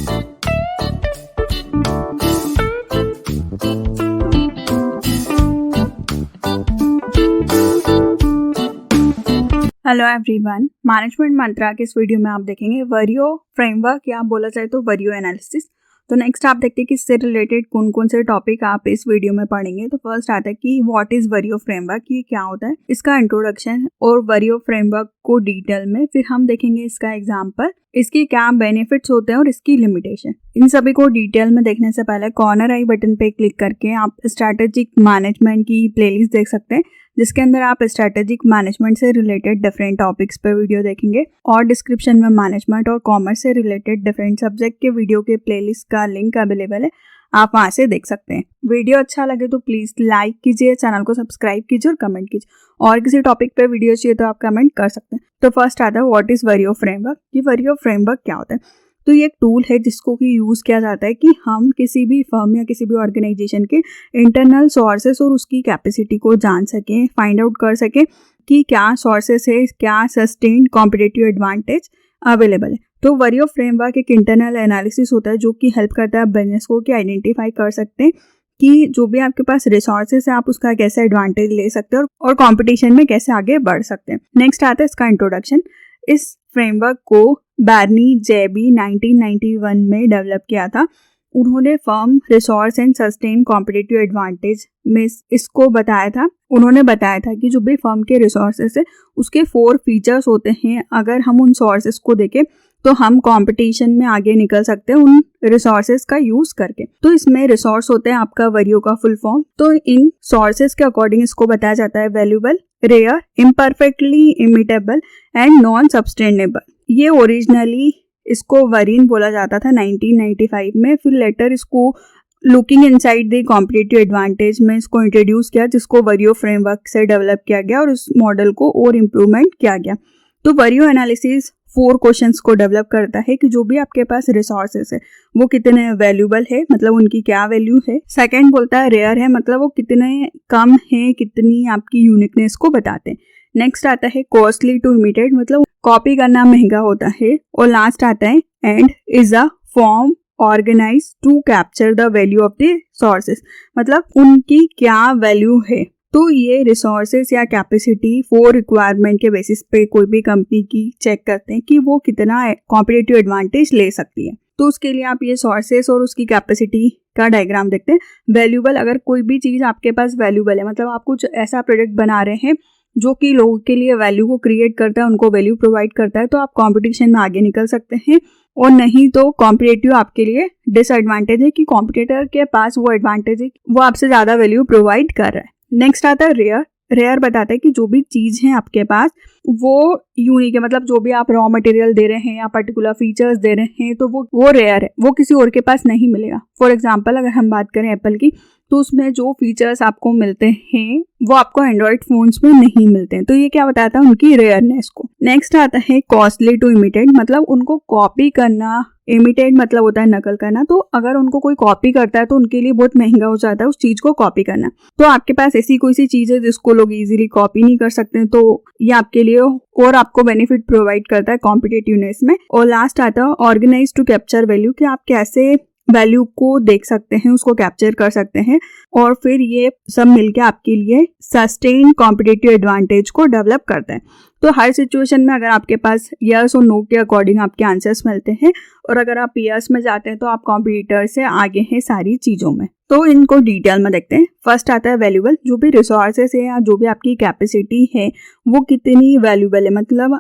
Hello everyone, management मंत्रा के इस video में आप देखेंगे वरियो फ्रेमवर्क या बोला जाए तो वरियो एनालिसिस। तो नेक्स्ट आप देखते हैं कि इससे रिलेटेड कौन कौन से टॉपिक आप इस वीडियो में पढ़ेंगे। तो फर्स्ट आता है कि व्हाट इज वरियो फ्रेमवर्क, ये क्या होता है, इसका इंट्रोडक्शन और वरियो फ्रेमवर्क को डिटेल में। फिर हम देखेंगे इसका एग्जाम्पल, इसके क्या बेनिफिट्स होते हैं और इसकी लिमिटेशन। इन सभी को डिटेल में देखने से पहले कॉर्नर आई बटन पे क्लिक करके आप स्ट्रैटेजिक मैनेजमेंट की प्लेलिस्ट देख सकते हैं, जिसके अंदर आप स्ट्रैटेजिक मैनेजमेंट से रिलेटेड डिफरेंट टॉपिक्स पे वीडियो देखेंगे। और डिस्क्रिप्शन में मैनेजमेंट और कॉमर्स से रिलेटेड डिफरेंट सब्जेक्ट के वीडियो के प्लेलिस्ट का लिंक अवेलेबल है, आप वहां से देख सकते हैं। वीडियो अच्छा लगे तो प्लीज लाइक कीजिए, चैनल को सब्सक्राइब कीजिए और कमेंट कीजिए। और किसी टॉपिक पे वीडियो चाहिए तो आप कमेंट कर सकते हैं। तो फर्स्ट आता है व्हाट इज वरियो फ्रेमवर्क। ये वरियो फ्रेमवर्क क्या होता है? तो ये एक टूल है जिसको कि यूज़ किया जाता है कि हम किसी भी फर्म या किसी भी ऑर्गेनाइजेशन के इंटरनल सोर्सेस और उसकी कैपेसिटी को जान सकें, फाइंड आउट कर सकें कि क्या सोर्सेस है, क्या सस्टेन्ड कॉम्पिटिटिव एडवांटेज अवेलेबल है। तो वरियो फ्रेमवर्क एक इंटरनल एनालिसिस होता है जो कि हेल्प करता है बिजनेस को कि आइडेंटिफाई कर सकते हैं कि जो भी आपके पास रिसोर्सेस है आप उसका कैसे एडवांटेज ले सकते हैं और कंपटीशन में कैसे आगे बढ़ सकते हैं। नेक्स्ट आता है इसका इंट्रोडक्शन। इस फ्रेमवर्क को बार्नी जेबी 1991 में डेवलप किया था। उन्होंने firm resource and sustain competitive advantage में इसको बताया था। उन्होंने बताया था कि जो भी फर्म के रिसोर्सेस है उसके 4 फीचर्स होते हैं। अगर हम उन सोर्सेस को देखें तो हम कंपटीशन में आगे निकल सकते हैं उन रिसोर्सेस का यूज करके। तो इसमें रिसोर्स होते हैं आपका वरियो का फुल फॉर्म। तो इन सोर्सेस के अकॉर्डिंग इसको बताया जाता है valuable, rare, imperfectly imitable and non sustainable. ये ओरिजिनली इसको वरीन बोला जाता था 1995 में, फिर लेटर इसको looking inside the competitive advantage में इसको इंट्रोड्यूस किया, जिसको वरियो फ्रेमवर्क से डेवलप किया गया और उस मॉडल को और इम्प्रूवमेंट किया गया। तो वरियो एनालिसिस 4 क्वेश्चंस को डेवलप करता है कि जो भी आपके पास रिसोर्सेस है वो कितने वैल्यूएबल है, मतलब उनकी क्या वैल्यू है। सेकंड बोलता है रेयर है, मतलब वो कितने कम है, कितनी आपकी यूनिकनेस को बताते हैं। नेक्स्ट आता है कॉस्टली टू इमिटेट, मतलब कॉपी करना महंगा होता है। और लास्ट आता है and is a firm organise to capture the value of the sources, मतलब उनकी क्या वैल्यू है। तो ये रिसोर्सेस या कैपेसिटी 4 रिक्वायरमेंट के बेसिस पे कोई भी कंपनी की चेक करते हैं कि वो कितना कॉम्पिटिटिव एडवांटेज ले सकती है। तो उसके लिए आप ये सोर्सेस और उसकी कैपेसिटी का डायग्राम देखते हैं। वैल्यूएबल, अगर कोई भी चीज़ आपके पास वैल्यूएबल है, मतलब आप कुछ ऐसा प्रोडक्ट बना रहे हैं जो कि लोगों के लिए वैल्यू को क्रिएट करता है, उनको वैल्यू प्रोवाइड करता है, तो आप कंपटीशन में आगे निकल सकते हैं। और नहीं तो कॉम्पिटिटिव आपके लिए डिसएडवांटेज है कि कॉम्पिटिटर के पास वो एडवांटेज है, वो आपसे ज़्यादा वैल्यू प्रोवाइड कर रहा है। नेक्स्ट आता है रेयर। रेयर बताता है कि जो भी चीज़ है आपके पास वो यूनिक है, मतलब जो भी आप रॉ मटेरियल दे रहे हैं या पर्टिकुलर फीचर्स दे रहे हैं तो वो रेयर है, वो किसी और के पास नहीं मिलेगा। फॉर एग्जांपल अगर हम बात करें एप्पल की, तो उसमें जो फीचर्स आपको मिलते हैं वो आपको एंड्रॉइड फोन्स में नहीं मिलते हैं। तो ये क्या बताता है उनकी रेयरनेस को। नेक्स्ट आता है कॉस्टली टू इमिटेट, मतलब उनको कॉपी करना, इमिटेट मतलब होता है नकल करना। तो अगर उनको कोई कॉपी करता है तो उनके लिए बहुत महंगा हो जाता है उस चीज को कॉपी करना। तो आपके पास ऐसी कोई सी चीज है जिसको लोग इजीली कॉपी नहीं कर सकते, तो ये आपके लिए और आपको बेनिफिट प्रोवाइड करता है कॉम्पिटिटिवनेस में। और लास्ट आता है ऑर्गेनाइज टू कैप्चर वैल्यू, कि आप कैसे वैल्यू को देख सकते हैं, उसको कैप्चर कर सकते हैं और फिर ये सब मिलके आपके लिए सस्टेन कॉम्पिटिटिव एडवांटेज को डेवलप करता है। तो हर सिचुएशन में अगर आपके पास यस और नो के अकॉर्डिंग आपके आंसर्स मिलते हैं और अगर आप यस में जाते हैं तो आप कॉम्पिटिटर से आगे हैं सारी चीज़ों में। तो इनको डिटेल में देखते हैं। फर्स्ट आता है वैल्यूएबल, जो भी रिसोर्सेस है या जो भी आपकी कैपेसिटी है वो कितनी वैल्यूएबल है, मतलब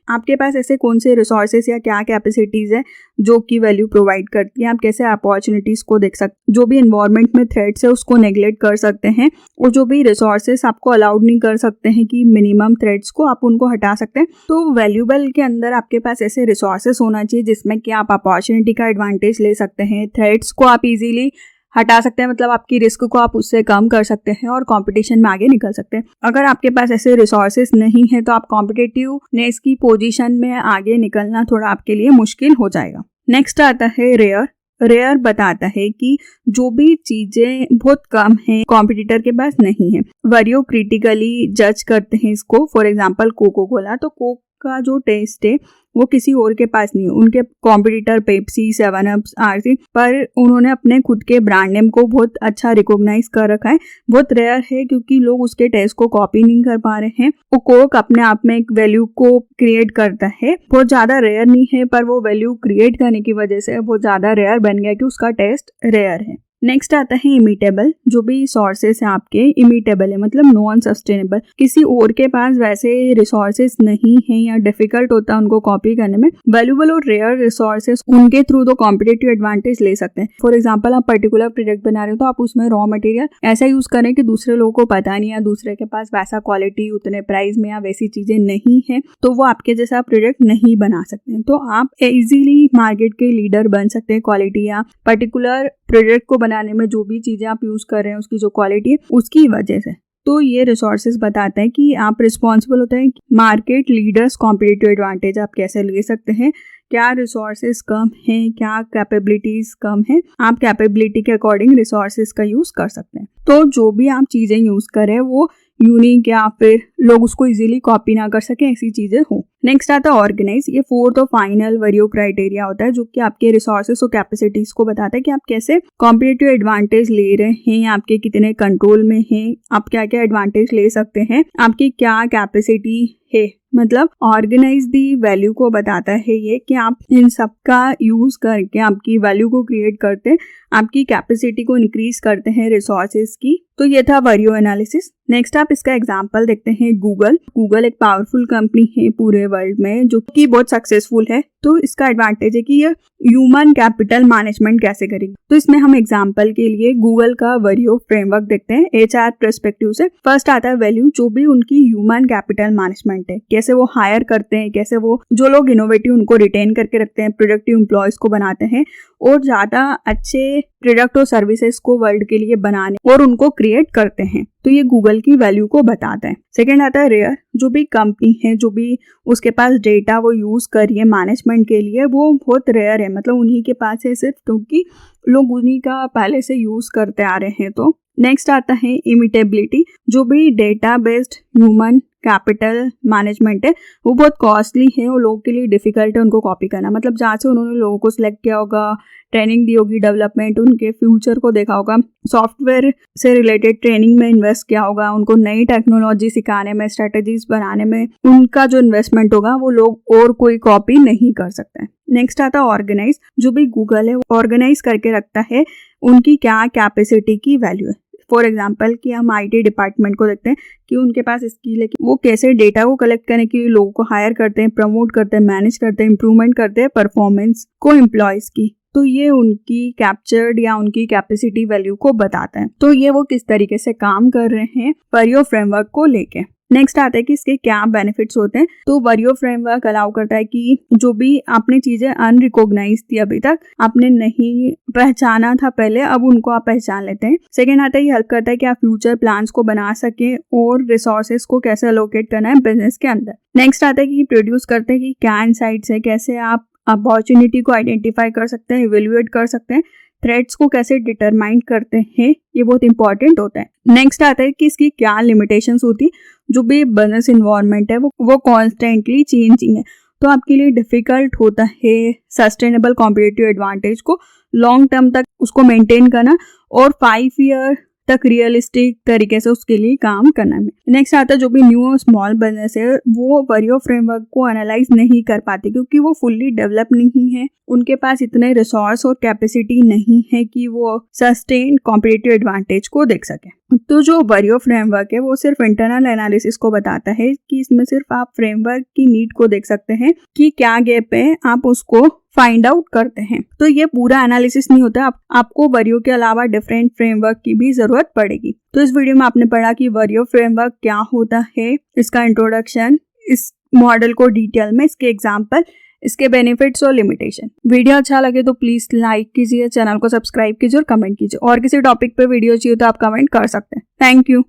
आपके पास ऐसे कौन से रिसोर्सेस या क्या कैपेसिटीज़ है जो कि वैल्यू प्रोवाइड करती है। आप कैसे अपॉर्चुनिटीज़ को देख सकते हैं, जो भी इन्वायरमेंट में थ्रेट्स है उसको नेग्लेक्ट कर सकते हैं और जो भी रिसोर्सेस आपको अलाउड नहीं कर सकते हैं कि मिनिमम थ्रेट्स को, आप उनको हटा सकते हैं। तो वैल्यूएबल के अंदर आपके पास ऐसे रिसोर्सेस होना चाहिए जिसमें कि आप अपॉर्चुनिटी का एडवांटेज ले सकते हैं, थ्रेट्स को आप इजीली हटा सकते हैं, मतलब आपकी रिस्क को आप उससे कम कर सकते हैं और कंपटीशन में आगे निकल सकते हैं। अगर आपके पास ऐसे रिसोर्सेस नहीं है तो आप कॉम्पिटिटिवनेस की पोजीशन में आगे निकलना थोड़ा आपके लिए मुश्किल हो जाएगा। नेक्स्ट आता है रेयर। रेयर बताता है कि जो भी चीजें बहुत कम हैं कॉम्पिटिटर के पास नहीं है। वरियो क्रिटिकली जज करते हैं इसको। फॉर एग्जांपल कोको कोला, तो कोक का जो टेस्ट है वो किसी और के पास नहीं है। उनके कॉम्पिटिटर पेप्सी, 7up, RC, पर उन्होंने अपने खुद के ब्रांड नेम को बहुत अच्छा रिकॉग्नाइज कर रखा है। बहुत रेयर है क्योंकि लोग उसके टेस्ट को कॉपी नहीं कर पा रहे हैं। वो कोक अपने आप में एक वैल्यू को क्रिएट करता है, बहुत ज्यादा रेयर नहीं है, पर वो वैल्यू क्रिएट करने की वजह से बहुत ज्यादा रेयर बन गया कि उसका टेस्ट रेयर है। नेक्स्ट आता है इमिटेबल। जो भी सोर्सेस है आपके इमिटेबल है, मतलब नॉन सस्टेनेबल। किसी और के पास वैसे रिसोर्सेस नहीं है या डिफिकल्ट होता है उनको कॉपी करने में। वैल्यूबल और रेयर रिसोर्सेस उनके थ्रू तो कॉम्पिटिटिव एडवांटेज ले सकते हैं। फॉर एग्जांपल, आप पर्टिकुलर प्रोडक्ट बना रहे हो तो आप उसमें रॉ मटेरियल ऐसा यूज करें कि दूसरे लोगों को पता नहीं, या दूसरे के पास वैसा क्वालिटी उतने प्राइस में या वैसी चीजें नहीं है तो वो आपके जैसा प्रोडक्ट नहीं बना सकते हैं। तो आप इजीली मार्केट के लीडर बन सकते हैं क्वालिटी या पर्टिकुलर प्रोडक्ट को बनाने में जो भी चीजें आप यूज कर रहे हैं उसकी जो क्वालिटी है उसकी वजह से। तो ये रिसोर्सेज बताता है कि आप रिस्पॉन्सिबल होते हैं मार्केट लीडर्स कॉम्पिटिटिव एडवांटेज आप कैसे ले सकते हैं। क्या रिसोर्सेज कम हैं, क्या कैपेबिलिटीज कम है, आप कैपेबिलिटी के अकॉर्डिंग रिसोर्सेज का यूज कर सकते हैं। तो जो भी आप चीजें यूज करें वो यूनिक या फिर लोग उसको इजीली कॉपी ना कर सके, ऐसी चीजें हो। नेक्स्ट आता है ऑर्गेनाइज। ये फोर्थ और फाइनल वैल्यू क्राइटेरिया होता है जो कि आपके रिसोर्सेस और कैपेसिटीज को बताता है कि आप कैसे कॉम्पिटिटिव एडवांटेज ले रहे हैं, आपके कितने कंट्रोल में हैं, आप क्या क्या एडवांटेज ले सकते हैं, आपकी क्या कैपेसिटी है। मतलब ऑर्गेनाइज दी वैल्यू को बताता है ये कि आप इन सब का यूज करके आपकी वैल्यू को क्रिएट करते हैं, आपकी कैपेसिटी को इंक्रीज करते हैं रिसोर्सेज की। तो ये था वैल्यू एनालिसिस। नेक्स्ट आप इसका एग्जांपल देखते हैं गूगल एक पावरफुल कंपनी है पूरे वर्ल्ड में जो कि बहुत सक्सेसफुल है। तो इसका एडवांटेज है कि ये ह्यूमन कैपिटल मैनेजमेंट कैसे करेगी। तो इसमें हम एग्जांपल के लिए गूगल का वैल्यू फ्रेमवर्क देखते हैं HR पर्सपेक्टिव से। फर्स्ट आता है वैल्यू, जो भी उनकी ह्यूमन कैपिटल मैनेजमेंट है, कैसे वो हायर करते हैं, कैसे वो जो लोग इनोवेटिव उनको रिटेन करके रखते हैं, प्रोडक्टिव एम्प्लॉयज को बनाते हैं और ज्यादा अच्छे प्रोडक्ट और सर्विसेज को वर्ल्ड के लिए बनाने और उनको क्रिएट करते हैं। तो ये गूगल की वैल्यू को बताता है। सेकेंड आता है रेयर। जो भी कंपनी है, जो भी उसके पास डेटा वो यूज कर रही है मैनेजमेंट के लिए, वो बहुत रेयर है, मतलब उन्हीं के पास है सिर्फ क्योंकि लोग उन्हीं का पहले से यूज करते आ रहे हैं। तो नेक्स्ट आता है इमिटेबिलिटी। जो भी data based human capital management है वो बहुत कॉस्टली है और लोगों के लिए डिफिकल्ट है उनको कॉपी करना। मतलब जहाँ से उन्होंने लोगों को सिलेक्ट किया होगा, ट्रेनिंग दी होगी, डेवलपमेंट, उनके फ्यूचर को देखा होगा, सॉफ्टवेयर से रिलेटेड ट्रेनिंग में इन्वेस्ट किया होगा, उनको नई टेक्नोलॉजी सिखाने में, स्ट्रेटेजीज बनाने में उनका जो इन्वेस्टमेंट होगा वो लोग और कोई कॉपी नहीं कर सकते। नेक्स्ट आता है ऑर्गेनाइज। जो भी गूगल है वो ऑर्गेनाइज करके रखता है उनकी क्या कैपेसिटी की वैल्यू है। फॉर एग्जाम्पल कि हम IT डिपार्टमेंट को देखते हैं कि उनके पास स्किल है कि वो कैसे डेटा को कलेक्ट करने के लिए लोगों को हायर करते हैं, प्रमोट करते हैं, मैनेज करते हैं, इंप्रूवमेंट करते हैं परफॉर्मेंस को एम्प्लॉयज की। तो ये उनकी कैप्चर्ड या उनकी कैपेसिटी वैल्यू को बताता है। तो ये वो किस तरीके से काम कर रहे हैं वैल्यू फ्रेमवर्क को लेके। नेक्स्ट आता है कि इसके क्या बेनिफिट्स होते हैं। तो वैल्यू फ्रेमवर्क अलाउ करता है कि जो भी आपने चीजें अनरिकॉग्नाइज थी, अभी तक आपने नहीं पहचाना था पहले, अब उनको आप पहचान लेते हैं। सेकेंड आता है ये हेल्प करता है कि आप फ्यूचर प्लान्स को बना सकें और रिसोर्सेज को कैसे अलोकेट करना है बिजनेस के अंदर। नेक्स्ट आता है कि प्रोड्यूस करते हैं कि क्या इनसाइट्स है, कैसे आप अपॉर्चुनिटी को आइडेंटिफाई कर सकते हैं, इवेल्युएट कर सकते हैं, थ्रेट्स को कैसे डिटरमाइन करते हैं, ये बहुत इंपॉर्टेंट होता है। नेक्स्ट आता है कि इसकी क्या लिमिटेशंस होती है। जो भी बिजनेस इन्वायरमेंट है वो कॉन्स्टेंटली चेंजिंग है, तो आपके लिए डिफिकल्ट होता है सस्टेनेबल कॉम्पिटिटिव एडवांटेज को लॉन्ग टर्म तक उसको मेंटेन करना और 5 ईयर तक रियलिस्टिक तरीके से उसके लिए काम करना है। नेक्स्ट आता है जो भी न्यू और स्मॉल बिजनेस है वो वैल्यू फ्रेमवर्क को एनालाइज नहीं कर पाते क्योंकि वो फुल्ली डेवलप नहीं है, उनके पास इतने रिसोर्स और कैपेसिटी नहीं है कि वो सस्टेन कॉम्पिटिटिव एडवांटेज को देख सके। तो जो वैल्यू फ्रेमवर्क है वो सिर्फ इंटरनल एनालिसिस को बताता है कि इसमें सिर्फ आप फ्रेमवर्क की नीड को देख सकते हैं कि क्या गैप है, आप उसको फाइंड आउट करते हैं। तो ये पूरा एनालिसिस नहीं होता, आपको वैल्यू के अलावा डिफरेंट फ्रेमवर्क की भी जरूरत पड़ेगी। तो इस वीडियो में आपने पढ़ा कि वैल्यू फ्रेमवर्क क्या होता है, इसका इंट्रोडक्शन, इस मॉडल को डिटेल में, इसके एग्जाम्पल, इसके बेनिफिट्स और लिमिटेशन। वीडियो अच्छा लगे तो प्लीज लाइक कीजिए, चैनल को सब्सक्राइब कीजिए और कमेंट कीजिए। और किसी टॉपिक पे वीडियो चाहिए तो आप कमेंट कर सकते हैं। Thank you.